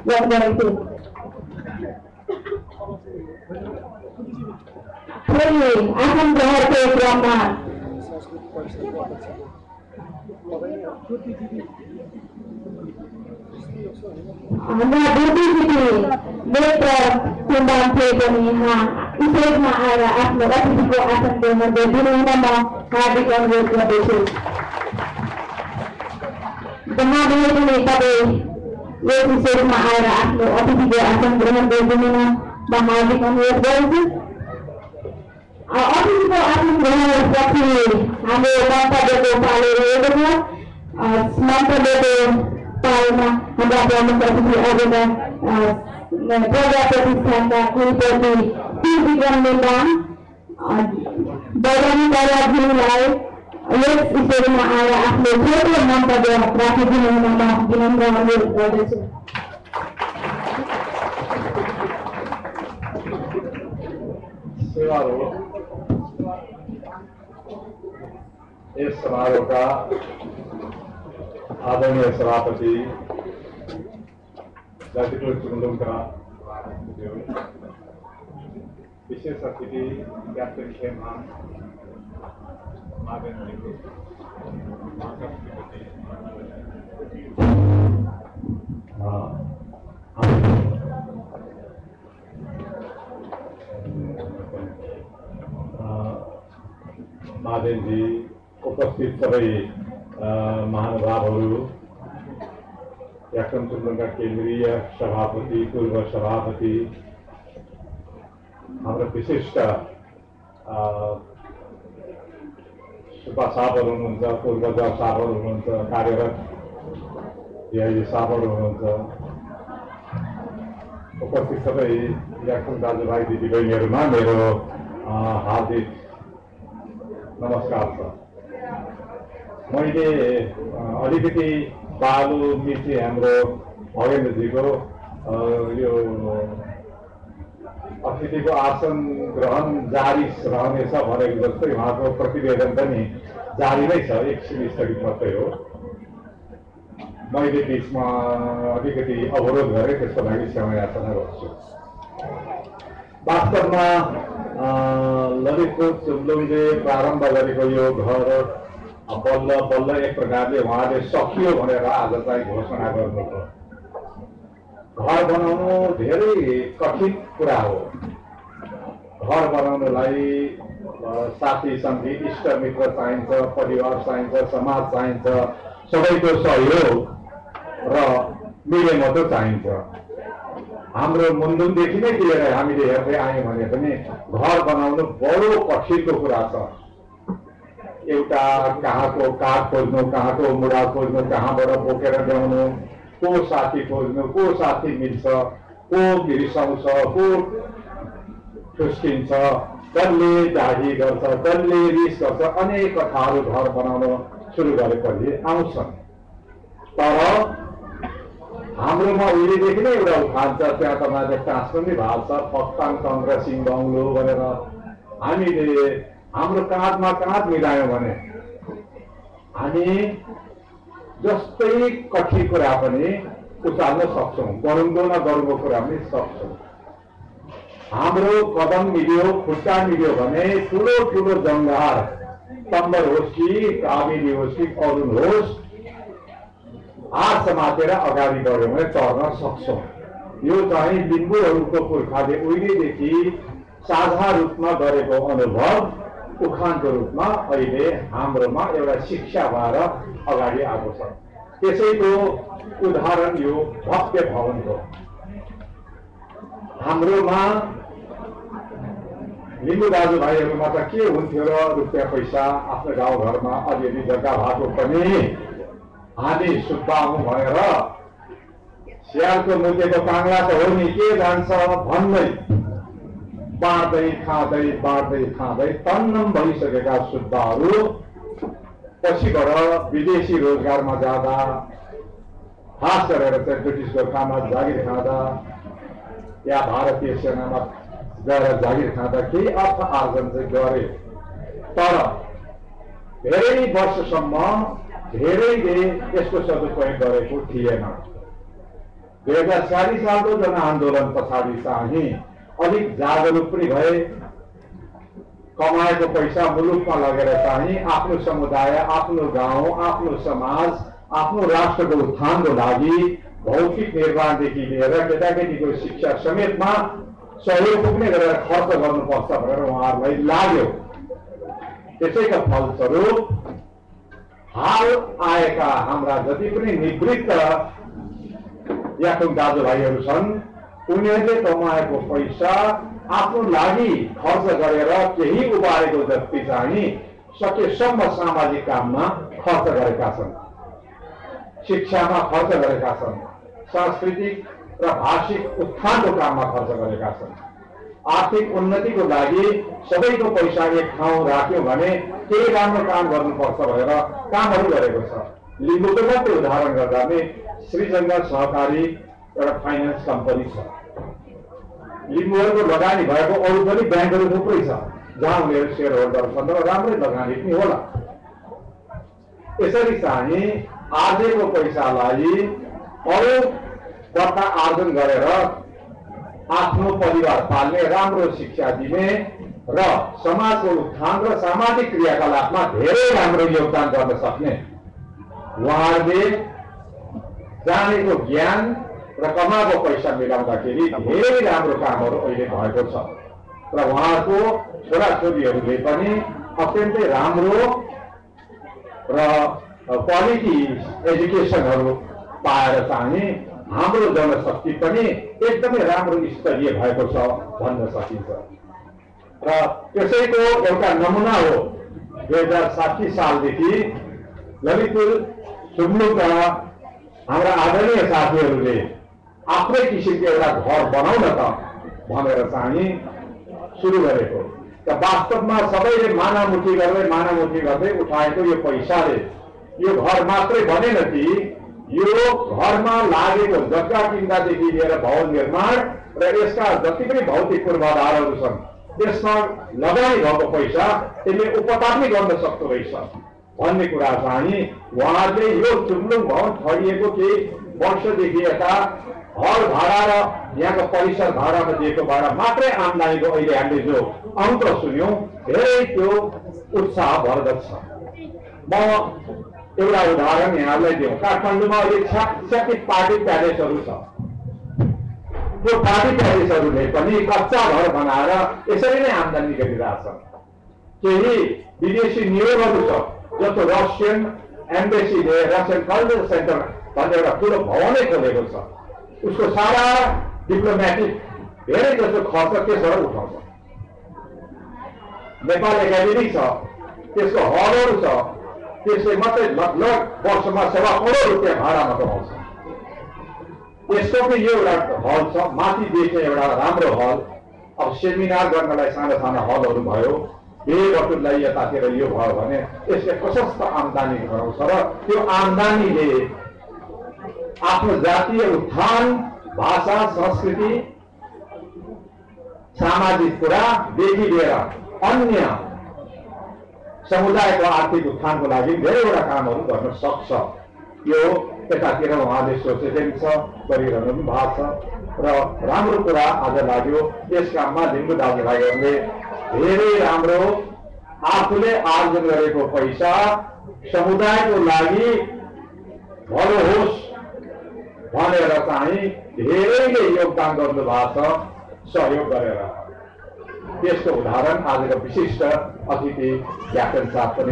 What going to? Praying. Akan berhar ke drama. Hanya budi-budi mereka tumbang pegani ha. Isai maara आफ्नो अतिथिको आसन ग्रहण गरिदिनुहुन म हार्दिक अनुरोध गर्दछु। जनादेवी तपाईँ यस विषयमा आएर आफ्नो अतिथिको आसन ग्रहण गरिदिनुहुन म हार्दिक अनुरोध गर्दछु। अतिथिको आसन ग्रहणपछि हाम्रो मन्तव्यको पालो रहेको छ। मन्तव्यको पालोमा हाम्रा प्रमुख अतिथि आजका प्रजा प्रतिष्ठानका कुलपति विक्रम नेवाङ बरनी दादाजीलाई यस विषयमा आएर आफ्नो छोटो मन्तव्य राखिदिनुहुन म विनम्र अनुरोध गर्दछु। इस समारोह का आदरणीय सभापति गाजीपुर चुंगलुंग का विशेष अतिथि कैप्टन खेमा महादेव जी, उपस्थित सबै महानुभावहरू, याक्सम चुंगलुंग केन्द्रीय सभापति, पूर्व सभापति, हाम्रो विशिष्ट सुब्बा साहबहरू हुनुहुन्छ, पूर्वज साहबहरू हुनुहुन्छ, कार्यरत एआइजी साहबहरू हुनुहुन्छ, उपस्थित सबै याक्सम दाजुभाइ दिदीबहिनीहरूमा मेरो हार्दिक नमस्कार छ। मैले अलिकति बालु मिर्ची हाम्रो भगेन्द्रजीको यो अतिथिको आसन ग्रहण जारी रहनेछ भनेको जस्तै उहाँको प्रतिवेदन पनि जारी नै छ, एकछिन स्थगित मात्रै हो। मैले बिचमा अलिकति अवरोध गरेँ, त्यसको लागि क्षमा याचना गर्छु। वास्तवमा ललितपुर चुम्लुङले प्रारम्भ गरेको यो घर बल्ल बल्ल एक प्रकारले उहाँले सकियो भनेर आज चाहिँ घोषणा गर्नुभयो। घर बनाउनु धेरै कठिन कुरा हो। घर बनाउनलाई साथी सङ्गी इष्ट मित्र चाहिन्छ, परिवार चाहिन्छ, समाज चाहिन्छ, सबैको सहयोग र मिलेमतो चाहिन्छ। हाम्रो मुन्धुमदेखि नै लिएर हामीले हेर्दै आयौँ भने पनि घर बनाउनु बडो कठिनको कुरा छ। एउटा कहाँको काठ खोज्नु, कहाँको मुढा खोज्नु, कहाँबाट बोकेर ल्याउनु, को साथी खोज्नु, को साथी मिल्छ, को रिसाउँछ, को ठुस्किन्छ, कसले दाढी गर्छ, कसले रिस गर्छ, अनेक कथाहरू घर बनाउन सुरु गरेपछि आउँछन्। तर हाम्रोमा उहिलेदेखि नै एउटा उखान छ, त्यहाँ तपाईँले टाँस पनि भएको छ, पक्ताङ चन्द्र सिंह बङ्गलो भनेर। हामीले हाम्रो काँधमा काँध मिलायौँ भने हामी जस्तै कठिन कुरा पनि उचाल्न सक्छौँ, गरुङ्गो नगरुङ्गो कुरा पनि सक्छौँ। हाम्रो कदम मिल्यो, खुट्टा मिल्यो भने ठुलो ठुलो जङ्गार तम्बर होस् कि काबिनी होस् कि अरुण होस्, हात समातेर अगाडि बढ्यो भने चढ्न सक्छौँ। यो चाहिँ लिम्बूहरूको पुर्खाले उहिलेदेखि साझा रूपमा गरेको अनुभव उखानको रूपमा अहिले हाम्रोमा एउटा शिक्षा भएर अगाडि आएको छ। त्यसैको उदाहरण यो भव्य भवनको। हाम्रोमा लिम्बू दाजुभाइहरूमा त के हुन्थ्यो र रुपियाँ पैसा आफ्नो गाउँघरमा अलिअलि जग्गा भएको पनि हामी सुब्बा हौँ भनेर स्यालको मुखेको काङ्ला त हो नि, के जान्छ भन्दै बाँड्दै खाँदै तन्नम भइसकेका सुब्बाहरू पछिबाट विदेशी रोजगारमा जाँदा, खास गरेर चाहिँ ब्रिटिस गोर्खामा जागिर खाँदा या भारतीय सेनामा गएर जागिर खाँदा केही अर्थ आर्जन चाहिँ गरे। तर धेरै वर्षसम्म धेरैले यसको सदुपयोग गरेको थिएन। 2046 सालको जनआन्दोलन पछाडि चाहिँ अलिक जागरुक पनि भए, कमाएको पैसा मुलुकमा लगेर चाहिँ आफ्नो समुदाय, आफ्नो गाउँ, आफ्नो समाज, आफ्नो राष्ट्रको उत्थानको लागि भौतिक निर्माणदेखि लिएर केटाकेटीको शिक्षा समेतमा सहयोग पुग्ने गरेर खर्च गर्नुपर्छ भनेर उहाँहरूलाई लाग्यो। त्यसैका फलस्वरूप हाल आएका हाम्रा जति पनि निवृत्त याकुङ दाजुभाइहरू छन्, उनीहरूले कमाएको पैसा आफ्नो लागि खर्च गरेर केही उबारेको जति चाहिँ सकेसम्म सामाजिक काममा खर्च गरेका छन्, शिक्षामा खर्च गरेका छन्, सांस्कृतिक र भाषिक उत्थानको काममा खर्च गरेका छन्। आर्थिक उन्नतिको लागि सबैको पैसा एक ठाउँ राख्यो भने केही राम्रो काम गर्नुपर्छ भनेर कामहरू गरेको छ। लिम्बूको मात्रै उदाहरण गर्दा नै श्रीजङ्ग सहकारी एउटा फाइनेन्स कम्पनी छ। लिम्बूहरूको लगानी भएको अरू पनि ब्याङ्कहरू थुप्रै छ जहाँ उनीहरू सेयर होल्डर छन् र राम्रै लगानी पनि होला। यसरी चाहिँ आर्जेको पैसालाई अरूबाट आर्जन गरेर आफ्नो परिवार पाल्ने, राम्रो शिक्षा दिने र समाजको उत्थान र सामाजिक क्रियाकलापमा धेरै राम्रो योगदान गर्न सक्ने उहाँहरूले जानेको ज्ञान र कमाएको पैसा मिलाउँदाखेरि धेरै राम्रो कामहरू अहिले भएको छ र उहाँहरूको छोराछोरीहरूले पनि अत्यन्तै राम्रो र क्वालिटी एजुकेसनहरू पाएर चाहिँ हाम्रो जनशक्ति पनि एकदमै राम्रो स्तरीय भएको छ भन्न सकिन्छ। र त्यसैको एउटा नमुना हो 2060 सालदेखि ललितपुर सुम्लुकका हाम्रा आदरणीय साथीहरूले आफ्नै किसिमको एउटा घर बनाउन त भनेर चाहिँ सुरु गरेको। त वास्तवमा सबैले मानामुठी गर्दै उठाएको यो पैसाले यो घर मात्रै बनेन कि यो घरमा लागेको जग्गा किन्दादेखि लिएर भवन निर्माण र यसका जति पनि भौतिक पूर्वाधारहरू छन् त्यसमा लगानी भएको पैसा त्यसले उपताप्ने गर्न सक्दो रहेछ भन्ने कुरा चाहिँ उहाँहरूले यो चुम्लुङ भवन छरिएको केही वर्षदेखि यता हल भाडा र यहाँको परिसर भाडामा दिएको भाडा मात्रै आम्दानीको अहिले हामीले जो अङ्क सुन्यौं धेरै त्यो उत्साह वर्धक छ। म एउटा उदाहरण यहाँलाई दिउँ। काठमाडौँमा अहिले 66 पार्टी प्यालेसहरू छ। त्यो पार्टी प्यालेसहरूले पनि कच्चा घर बनाएर यसरी नै आम्दानी गरिरहेछ। केही विदेशी नियोगहरू छ जस्तो रसियन एम्बेसीले रसियन कल्चरल सेन्टर भन्ने एउटा ठुलो भवनै खोलेको छ। उसको सारा डिप्लोमेटिक धेरै जस्तो खर्च त्यसबाट उठाउँछ। नेपाल एकाडेमी छ, त्यसको हलहरू छ, त्यसले मात्रै लगभग वर्षमा 1.25 करोड रुपियाँ भाडामा कमाउँछ। यसको पनि यो एउटा हल छ, माथि देख्ने एउटा राम्रो हल। अब सेमिनार गर्नलाई साना साना हलहरू भयो, बेबटुललाई यतातिर यो भयो भने यसले प्रशस्त आम्दानी गराउँछ र त्यो आम्दानीले आफ्नो जातीय उत्थान, भाषा, संस्कृति, सामाजिक कुरादेखि लिएर अन्य समुदायको आर्थिक उत्थानको लागि धेरैवटा कामहरू गर्न सक्छ। यो यतातिर उहाँले सोचेकै छ, गरिरहनु पनि भएको छ र राम्रो कुरा आज लाग्यो। यस काममा लिम्बू दाजुभाइहरूले धेरै राम्रो आफूले आर्जन गरेको पैसा समुदायको लागि भलो होस् भनेर चाहिँ धेरैले योगदान गर्नु भएको छ सहयोग गरेर। त्यसको उदाहरण आजको विशिष्ट अतिथि क्याप्टन साहब पनि